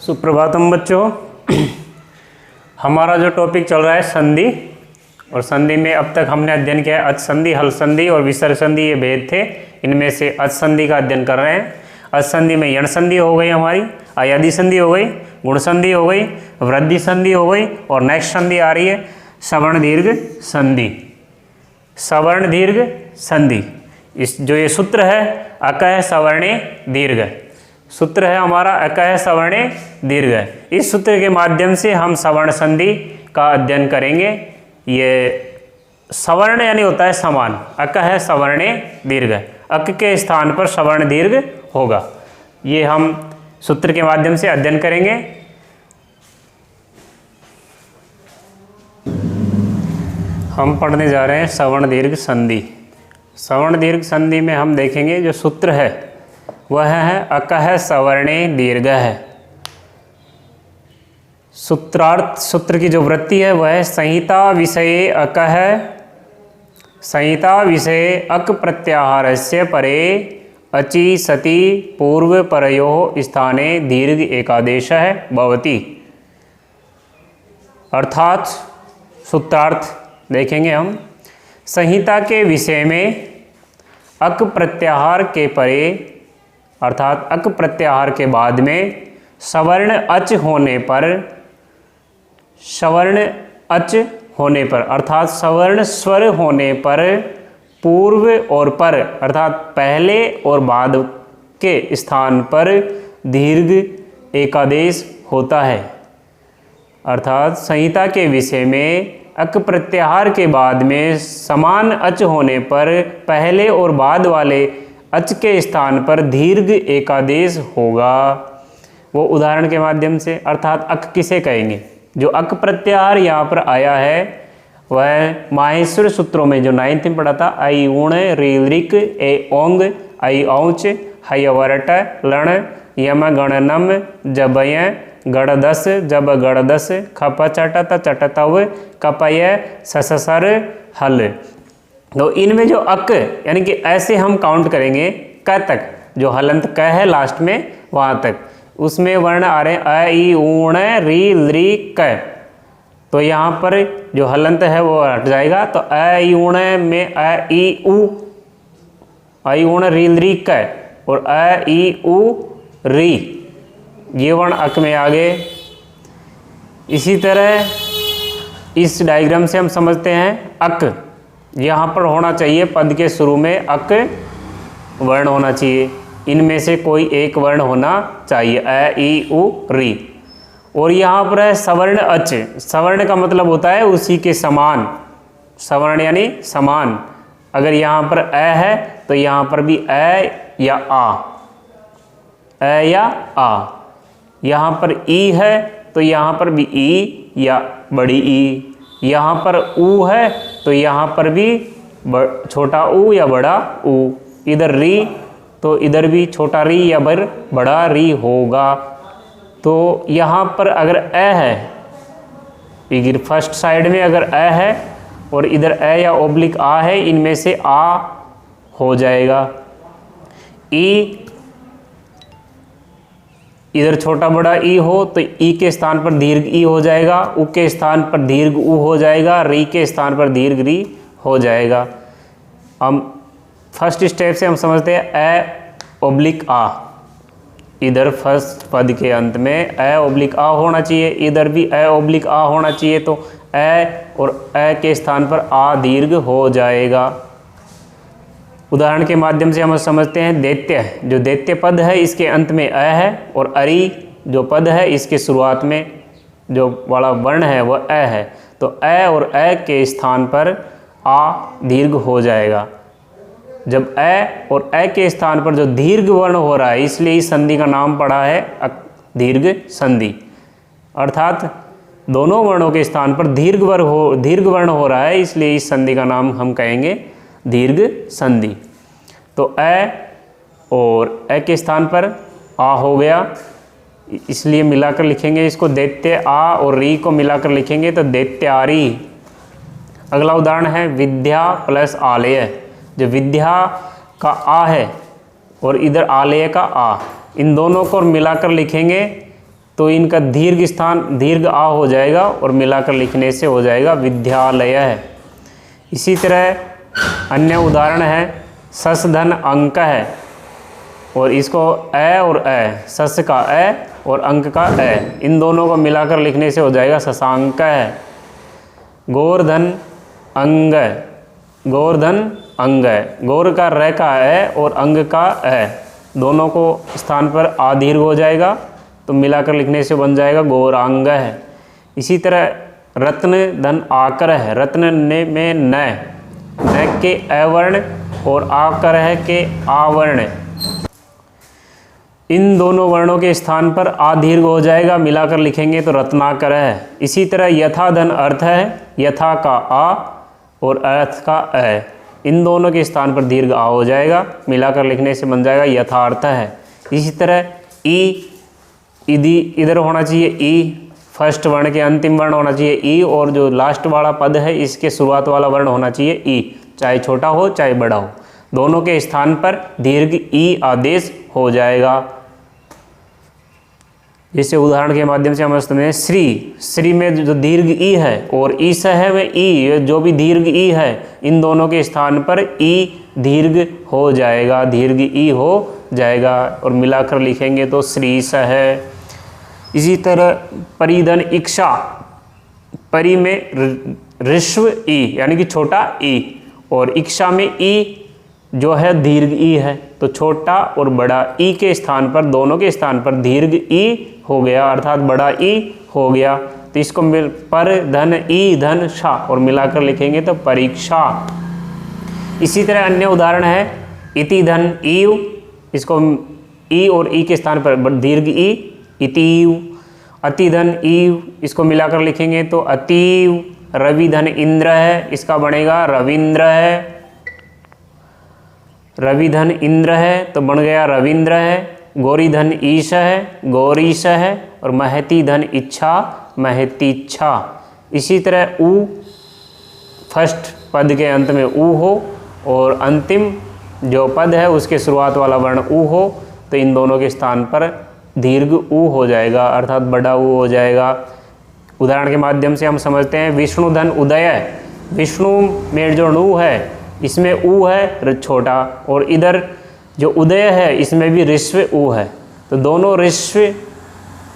सुप्रभातम बच्चों। हमारा जो टॉपिक चल रहा है संधि, और संधि में अब तक हमने अध्ययन किया है अच संधि, हल संधि और विसर्ग संधि। ये भेद थे, इनमें से अच संधि का अध्ययन कर रहे हैं। अच संधि में यण संधि हो गई हमारी, अयादि संधि हो गई, गुण संधि हो गई, वृद्धि संधि हो गई, और नेक्स्ट संधि आ रही है सवर्ण दीर्घ संधि। सवर्ण दीर्घ संधि, इस जो ये सूत्र है अकह सवर्णे दीर्घ, सूत्र है हमारा अकह सवर्णे दीर्घ। इस सूत्र के माध्यम से हम सवर्ण संधि का अध्ययन करेंगे। ये सवर्ण यानी होता है समान, अकह सवर्णे दीर्घ, अक के स्थान पर सवर्ण दीर्घ होगा। ये हम सूत्र के माध्यम से अध्ययन करेंगे। हम पढ़ने जा रहे हैं सवर्ण दीर्घ संधि। सवर्ण दीर्घ संधि में हम देखेंगे जो सूत्र है वह है अकह सवर्णे दीर्घ है। सूत्रार्थ, सूत्र की जो वृत्ति है वह है संहिता विषये अकह, संहिता विषये अक प्रत्याहारस्य परे अचि सति पूर्व परयोः स्थाने दीर्घ एकादेशः भवति। अर्थात सूत्रार्थ देखेंगे हम, संहिता के विषय में अक प्रत्याहार के परे अर्थात अक प्रत्याहार के बाद में सवर्ण अच होने पर, सवर्ण अच होने पर अर्थात सवर्ण स्वर होने पर पूर्व और पर अर्थात पहले और बाद के स्थान पर दीर्घ एकादेश होता है। अर्थात संहिता के विषय में अक प्रत्याहार के बाद में समान अच होने पर पहले और बाद वाले अच के स्थान पर दीर्घ एकादेश होगा। वो उदाहरण के माध्यम से, अर्थात अक किसे कहेंगे? जो अक प्रत्याहार यहाँ पर आया है वह माहेश्वर सूत्रों में जो 9th में पढ़ा था, आई ऊण री ऋक ए ओंग आई औच हय वरट लण यम गणनम जबय गणदस जब गणदस खप चटत चटतव कपय सससर हल। तो इनमें जो अक यानी कि ऐसे हम काउंट करेंगे क तक, जो हलंत क है लास्ट में वहाँ तक, उसमें वर्ण आ रहे हैं अ ई ऊण री लृ क। तो यहाँ पर जो हलंत है वो हट जाएगा, तो अ ई ऊण में अ ई उ, अ ई ऊण री लृ क और अ ई उ री, ये वर्ण अक में आ गए। इसी तरह इस डायग्राम से हम समझते हैं अक यहाँ पर होना चाहिए, पद के शुरू में अक वर्ण होना चाहिए, इनमें से कोई एक वर्ण होना चाहिए, अ ई उ री। और यहाँ पर है सवर्ण अच, सवर्ण का मतलब होता है उसी के समान, सवर्ण यानी समान। अगर यहाँ पर अ है तो यहाँ पर भी अ या आ, अ या आ। यहाँ पर ई है तो यहाँ पर भी ई या बड़ी ई। यहाँ पर ऊ है तो यहाँ पर भी छोटा ऊ या बड़ा ऊ। इधर री तो इधर भी छोटा री या बड़ा री होगा। तो यहाँ पर अगर अ है, इधर फर्स्ट साइड में अगर अ है और इधर अ या ओब्लिक आ है, इनमें से आ हो जाएगा। ई इधर छोटा बड़ा ई हो तो ई के स्थान पर दीर्घ ई हो जाएगा, उ के स्थान पर दीर्घ उ हो जाएगा, री के स्थान पर दीर्घ री हो जाएगा। हम फर्स्ट स्टेप से हम समझते हैं अ ओब्लिक आ, इधर फर्स्ट पद के अंत में अ ओब्लिक आ होना चाहिए, इधर भी अ ओब्लिक आ होना चाहिए, तो अ और अ के स्थान पर आ दीर्घ हो जाएगा। उदाहरण के माध्यम से हम समझते हैं दैत्य, जो दैत्य पद है इसके अंत में अ है, और अरि जो पद है इसके शुरुआत में जो वाला वर्ण है वह अ है, तो अ और अ के स्थान पर आ दीर्घ हो जाएगा। जब अ और अ के स्थान पर जो दीर्घ वर्ण हो रहा है, इसलिए इस संधि का नाम पड़ा है दीर्घ संधि। अर्थात दोनों वर्णों के स्थान पर दीर्घ वर्ण हो रहा है, इसलिए इस संधि का नाम हम कहेंगे दीर्घ संधि। तो अ और अ के स्थान पर आ हो गया, इसलिए मिलाकर लिखेंगे इसको दैत्य आ, और री को मिलाकर लिखेंगे तो दैत्यारी। अगला उदाहरण है विद्या प्लस आलय। जो विद्या का आ है और इधर आलय का आ, इन दोनों को मिलाकर लिखेंगे तो इनका दीर्घ स्थान दीर्घ आ हो जाएगा और मिलाकर लिखने से हो जाएगा विद्यालय है। इसी तरह अन्य उदाहरण है सस धन अंक है, और इसको ए और ए, सस का ए और अंक का ए, इन दोनों को मिलाकर लिखने से हो जाएगा शशांक है। गोवर्धन अंग, गोवर्धन अंग है, गौर का र का ए और अंग का ए, दोनों को स्थान पर आ दीर्घ हो जाएगा तो मिलाकर लिखने से बन जाएगा गौरांग है। इसी तरह रत्न धन आकर है, रत्न ने में न के अवर्ण और आकर है के आवर्ण, इन दोनों वर्णों के स्थान पर आ दीर्घ हो जाएगा, मिलाकर लिखेंगे तो रत्नाकर है। इसी तरह यथा धन अर्थ है, यथा का आ और अर्थ का अ, इन दोनों के स्थान पर दीर्घ आ हो जाएगा, मिलाकर लिखने से बन जाएगा यथार्थ है। इसी तरह ई, इदी इधर होना चाहिए ई, फर्स्ट वर्ण के अंतिम वर्ण होना चाहिए ई, और जो लास्ट वाला पद है इसके शुरुआत वाला वर्ण होना चाहिए ई, चाहे छोटा हो चाहे बड़ा हो, दोनों के स्थान पर दीर्घ ई आदेश हो जाएगा। जैसे उदाहरण के माध्यम से हम समझते हैं श्री, श्री में जो दीर्घ ई है और ईस है वह ई, जो भी दीर्घ ई है इन दोनों के स्थान पर ई दीर्घ हो जाएगा, दीर्घ ई हो जाएगा और मिलाकर लिखेंगे तो श्रीस है। इसी तरह परिधन इक्षा, परि में ऋस्व ई यानी कि छोटा ई, और इक्षा में ई जो है दीर्घ ई है, तो छोटा और बड़ा ई के स्थान पर, दोनों के स्थान पर दीर्घ ई हो गया, अर्थात बड़ा ई हो गया। तो इसको मिल पर धन ई धन शा और मिलाकर लिखेंगे तो परीक्षा। इसी तरह अन्य उदाहरण है इति धन ईव, इसको ई और ई के स्थान पर दीर्घ ई, इतीव। अति धन ईव, इसको मिलाकर लिखेंगे तो अतीव। रवि धन इंद्र है, इसका बनेगा रविंद्र है, रवि धन इंद्र है तो बन गया रविंद्र है। गौरी धन ईश है, गौरीश है, और महती धन इच्छा, महतीच्छा। इसी तरह ऊ, फर्स्ट पद के अंत में ऊ हो और अंतिम जो पद है उसके शुरुआत वाला वर्ण ऊ हो, तो इन दोनों के स्थान पर दीर्घ ऊ हो जाएगा, अर्थात बड़ा ऊ हो जाएगा। उदाहरण के माध्यम से हम समझते हैं विष्णु धन उदय, विष्णु में जो णु है इसमें ऊ है छोटा, और इधर जो उदय है इसमें भी ऋस्व ऊ है, तो दोनों ऋस्व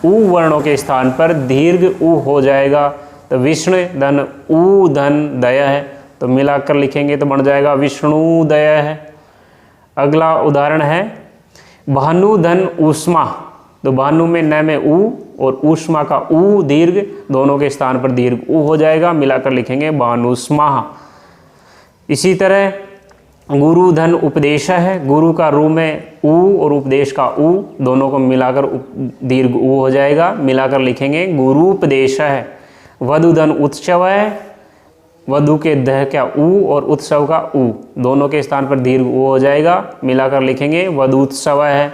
ऊ वर्णों के स्थान पर दीर्घ ऊ हो जाएगा। तो विष्णु धन ऊ धन दय है, तो मिलाकर लिखेंगे तो बन जाएगा विष्णुदय है। अगला उदाहरण है भानु धन ऊष्मा, तो भानु में न में ऊ और ऊष्मा का ऊ दीर्घ, दोनों के स्थान पर दीर्घ ऊ हो जाएगा, मिलाकर लिखेंगे भानुष्मा। इसी तरह गुरु धन उपदेश है, गुरु का रू में ऊ और उपदेश का ऊ, दोनों को मिलाकर दीर्घ ऊ हो जाएगा, मिलाकर लिखेंगे गुरु उपदेश है। वधु धन उत्सव है, वधु के दह का ऊ और उत्सव का ऊ, दोनों के स्थान पर दीर्घ ऊ हो जाएगा, मिलाकर लिखेंगे वधुत्सव है।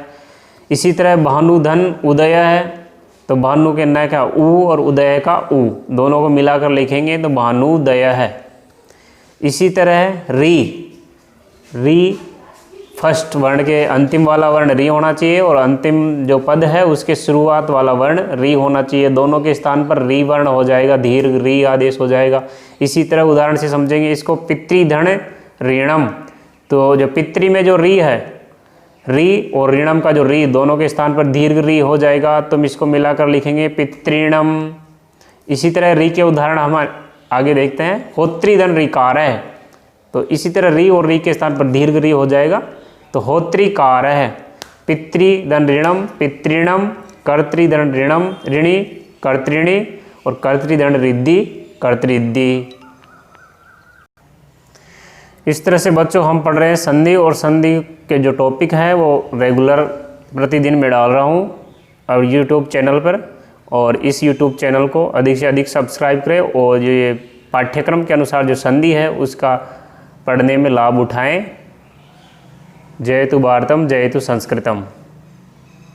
इसी तरह भानु धन उदय है, तो भानु के न का ऊ और उदय का ऊ, दोनों को मिलाकर लिखेंगे तो भानुदय है। इसी तरह री, री फर्स्ट वर्ण के अंतिम वाला वर्ण री होना चाहिए और अंतिम जो पद है उसके शुरुआत वाला वर्ण री होना चाहिए, दोनों के स्थान पर री वर्ण हो जाएगा, दीर्घ री आदेश हो जाएगा। इसी तरह उदाहरण से समझेंगे इसको पितृधन ऋणम, तो जो पितृ में जो री है, री और ऋणम का जो री, दोनों के स्थान पर दीर्घ री हो जाएगा, तो हम इसको मिलाकर लिखेंगे पितृणम। इसी तरह री के उदाहरण हम आगे देखते हैं। होत्रीधन ऋकार है, तो इसी तरह री और री के स्थान पर दीर्घ री हो जाएगा, तो होत्रिकार है। पितृधन ऋणम पितृणम, कर्तृधन ऋणम ऋणी कर्तृणी, और कर्तृधन रिद्धि कर्तृद्धि। इस तरह से बच्चों हम पढ़ रहे हैं संधि, और संधि के जो टॉपिक है वो रेगुलर प्रतिदिन में डाल रहा हूँ और यूट्यूब चैनल पर, और इस यूट्यूब चैनल को अधिक से अधिक सब्सक्राइब करें और जो ये पाठ्यक्रम के अनुसार जो संधि है उसका पढ़ने में लाभ उठाएं। जयतु भारतम जयतु संस्कृतम।